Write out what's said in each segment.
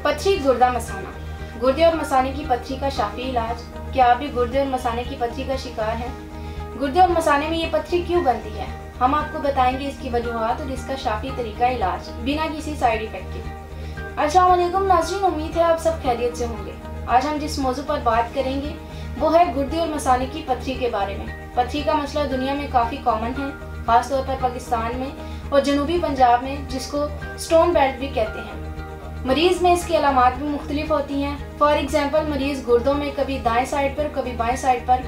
पथरी गुर्दा मसाना। गुर्दे और मसाने की पथरी का शाफी इलाज। क्या आप भी गुर्दे और मसाने की पथरी का शिकार हैं? गुर्दे और मसाने में ये पथरी क्यों बनती है, हम आपको बताएंगे इसकी वजूहात और इसका शाफी तरीका इलाज बिना किसी साइड इफेक्ट के। अस्सलाम वालेकुम नाज़रीन, उम्मीद है आप सब खैरियत से होंगे। आज हम जिस मौजू पर बात करेंगे वो है गुर्दे और मसाने की पथरी के बारे में। पथरी का मसला दुनिया में काफ़ी कॉमन है, खासतौर पर पाकिस्तान में और जनूबी पंजाब में, जिसको स्टोन बेल्ट भी कहते हैं। मरीज में इसकी अलामात भी मुख्तलिफ होती हैं। फॉर एग्जाम्पल, मरीज गुर्दों में कभी दाएं साइड पर कभी बाएं साइड पर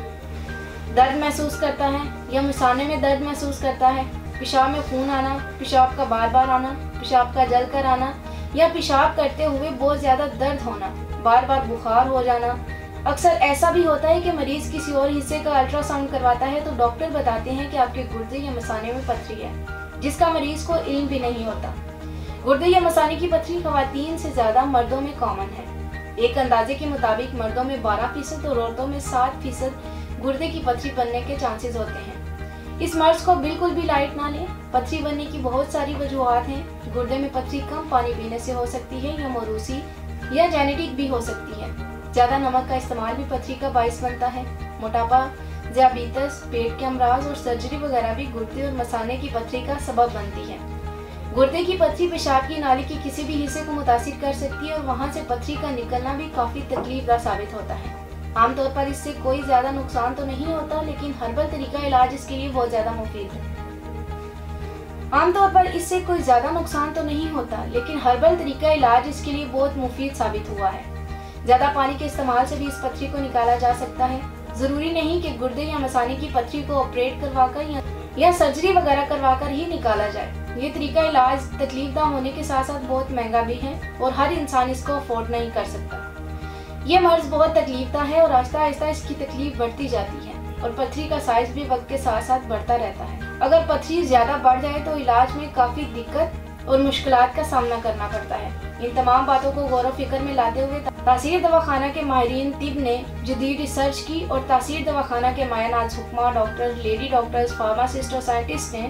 दर्द महसूस करता है या मसाने में दर्द महसूस करता है, पेशाब में खून आना, पेशाब का बार बार आना, पेशाब का जल कर आना या पेशाब करते हुए बहुत ज़्यादा दर्द होना, बार बार बुखार हो जाना। अक्सर ऐसा भी होता है कि मरीज किसी और हिस्से का अल्ट्रासाउंड करवाता है तो डॉक्टर बताते हैं कि आपके गुर्दे या मसाने में पथरी है, जिसका मरीज को इल्म भी नहीं होता। गुर्दे या मसाने की पथरी खवातीन से ज़्यादा मर्दों में कॉमन है। एक अंदाजे के मुताबिक मर्दों में 12% और औरतों में 7% गुर्दे की पथरी बनने के चांसेस होते हैं। इस मर्ज को बिल्कुल भी लाइट ना लें। पथरी बनने की बहुत सारी वजूहात हैं। गुर्दे में पथरी कम पानी पीने से हो सकती है या मौरूसी या जेनेटिक भी हो सकती है। ज़्यादा नमक का इस्तेमाल भी पथरी का बाइस बनता है। मोटापा, ज़ियाबीतस, पेट के अमराज और सर्जरी वगैरह भी गुर्दे और मसाने की पथरी का सबब बनती है। गुर्दे की पथरी पेशाब की नाली के किसी भी हिस्से को मुतासिर कर सकती है और वहां से पथरी का निकलना भी काफ़ी तकलीफदा साबित होता है। आमतौर पर इससे कोई ज़्यादा नुकसान तो नहीं होता, लेकिन हर्बल तरीका इलाज इसके लिए बहुत ज़्यादा मुफीद है। हर्बल तरीका इलाज इसके लिए बहुत मुफीद साबित हुआ है। ज़्यादा पानी के इस्तेमाल से भी इस पथरी को निकाला जा सकता है। ज़रूरी नहीं कि गुर्दे या मसाने की पथरी को ऑपरेट करवाकर या सर्जरी वगैरह करवाकर ही निकाला जाए। ये तरीका इलाज तकलीफदा होने के साथ साथ बहुत महंगा भी है और हर इंसान इसको अफोर्ड नहीं कर सकता। ये मर्ज बहुत तकलीफदा है और आहिस्ता आहिस्ता इसकी तकलीफ बढ़ती जाती है और पथरी का साइज भी वक्त के साथ साथ बढ़ता रहता है। अगर पथरी ज़्यादा बढ़ जाए तो इलाज में काफ़ी दिक्कत और मुश्किलात का सामना करना पड़ता है। इन तमाम बातों को गौर फिक्र में लाते हुए तासीर दवाखाना के माहिरीन तिब ने जदीद रिसर्च की और तासीर दवाखाना के मायनाज हुक्मा, डॉक्टर, लेडी डॉक्टर्स, फार्मासिस्ट और साइंटिस्ट ने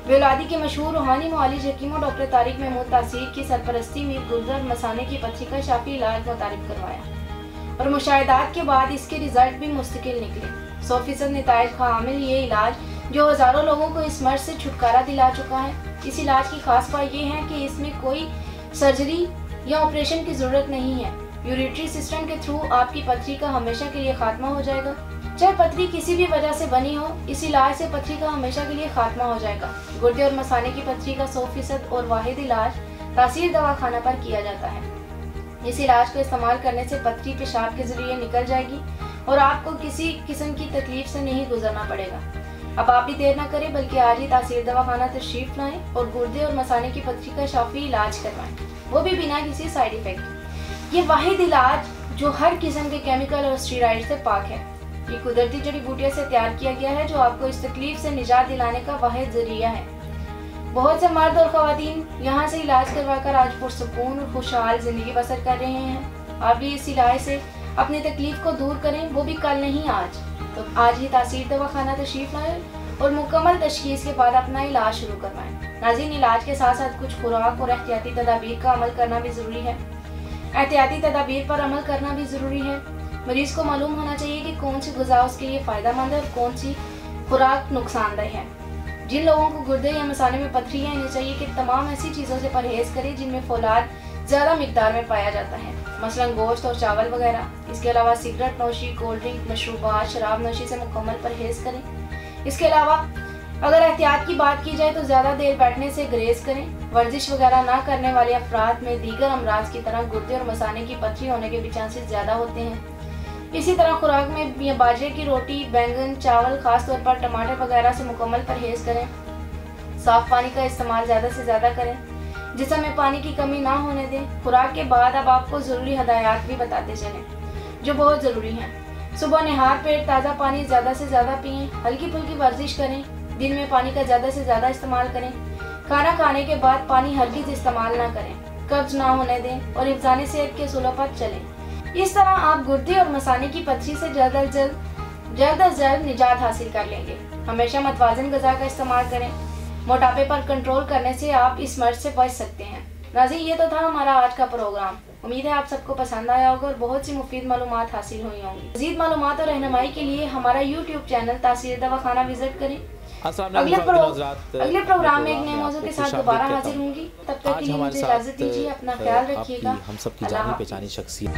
बेौलादी के मशहूर रूहानी मुआलिज हकीम डॉक्टर तारिक महमूद तासीर की सरपरस्ती में गुर्दे और मसाने की पथरी का शाफी इलाज मुतारिफ करवाया और मुशाहिदात के बाद इसके रिजल्ट भी मुस्तकिल निकले। 100% नताइज का हामिल ये इलाज जो हज़ारों लोगों को इस मर्ज से छुटकारा दिला चुका है। इस इलाज की खास बात यह है कि इसमें कोई सर्जरी या ऑपरेशन की ज़रूरत नहीं है। यूरिटरी सिस्टम के थ्रू आपकी पथरी का हमेशा के लिए खात्मा हो जाएगा। चाहे पथरी किसी भी वजह से बनी हो, इस इलाज से पथरी का हमेशा के लिए खात्मा हो जाएगा। गुर्दे और मसाने की पथरी का 100% और वाहिद इलाज तासीर दवाखाना पर किया जाता है। इस इलाज को इस्तेमाल करने से पथरी पेशाब के जरिए निकल जाएगी और आपको किसी किस्म की तकलीफ से नहीं गुजरना पड़ेगा। अब आप भी देर न करें, बल्कि आज ही तासीर दवाखाना तशरीफ लाएं और गुर्दे और मसाने की पथरी का शाफी इलाज करवाएं, वो भी बिना किसी साइड इफेक्ट। ये वाहिद इलाज जो हर किस्म के केमिकल और स्टेरॉइड से पाक है। ये कुदरती जड़ी बूटियों से तैयार किया गया है जो आपको इस तकलीफ से निजात दिलाने का वाहिद जरिया है। बहुत से मर्द और खवातीन यहाँ से इलाज करवाकर आज पुरसुकून और खुशहाल जिंदगी बसर कर रहे हैं। आप भी इस इलाज से अपनी तकलीफ को दूर करें, वो भी कल नहीं आज। तो आज ही तासीर दवाखाना तशरीफ लाएं और मुकम्मल तशखीस के बाद अपना इलाज शुरू करवाएं। नाज़रीन, इलाज के साथ साथ कुछ खुराक और एहतियाती तदाबीर का अमल करना भी ज़रूरी है। एहतियाती तदाबीर पर अमल करना भी ज़रूरी है। मरीज़ को मालूम होना चाहिए कि कौन सी ग़िज़ा उसके लिए फ़ायदेमंद है और कौन सी खुराक नुकसानदेह है। जिन लोगों को गुर्दे या मसाने में पथरी है, इन्हें चाहिए कि तमाम ऐसी चीज़ों से परहेज़ करें जिनमें फौलाद ज़्यादा मिकदार में पाया जाता है, मसलन गोश्त और चावल वगैरह। इसके अलावा सिगरेट नोशी, कोल्ड ड्रिंक, मशरूबात, शराब नोशी से मुकम्मल परहेज़ करें। इसके अलावा अगर एहतियात की बात की जाए तो ज़्यादा देर बैठने से गुरेज करें। वर्जिश वगैरह ना करने वाले अफराद में दीगर अमराज की तरह गुर्दे और मसाने की पथरी होने के भी चांसेस ज़्यादा होते हैं। इसी तरह खुराक में बाजरे की रोटी, बैंगन, चावल, खास तौर पर टमाटर वगैरह से मुकम्मल परहेज़ करें। साफ़ पानी का इस्तेमाल ज़्यादा से ज़्यादा करें, जिसम में पानी की कमी ना होने दें। खुराक के बाद अब आपको ज़रूरी हदायत भी बताते चलें जो बहुत ज़रूरी हैं। सुबह नहार पेट ताज़ा पानी ज़्यादा से ज़्यादा पिएँ। हल्की फुल्की वर्जिश करें। दिन में पानी का ज़्यादा से ज़्यादा इस्तेमाल करें। खाना खाने के बाद पानी हरगिज़ इस्तेमाल ना करें। कब्ज़ ना होने दें और हिफ़्ज़ाने सेहत के उसूलों पर चलें। इस तरह आप गुर्दे और मसाने की पथरी से जल्द अज जल्द निजात हासिल कर लेंगे। हमेशा मतवाज़न ग़िज़ा का इस्तेमाल करें। मोटापे पर कंट्रोल करने से आप इस मर्ज से बच सकते हैं। नाज़रीन, ये तो था हमारा आज का प्रोग्राम। उम्मीद है आप सबको पसंद आया होगा और बहुत सी मुफीद मालूमात हासिल हुई होंगी। मज़ीद मालूमात और रहनुमाई के लिए हमारा YouTube चैनल तासीर दवाखाना विजिट करें। अगले प्रोग्राम में एक नए मौजू के साथ दोबारा हाजिर होंगी। तब तक के लिए मुझे इजाज़त दीजिए। अपना ख्याल रखिएगा। हम सबकी जानी पहचानी शख्सियत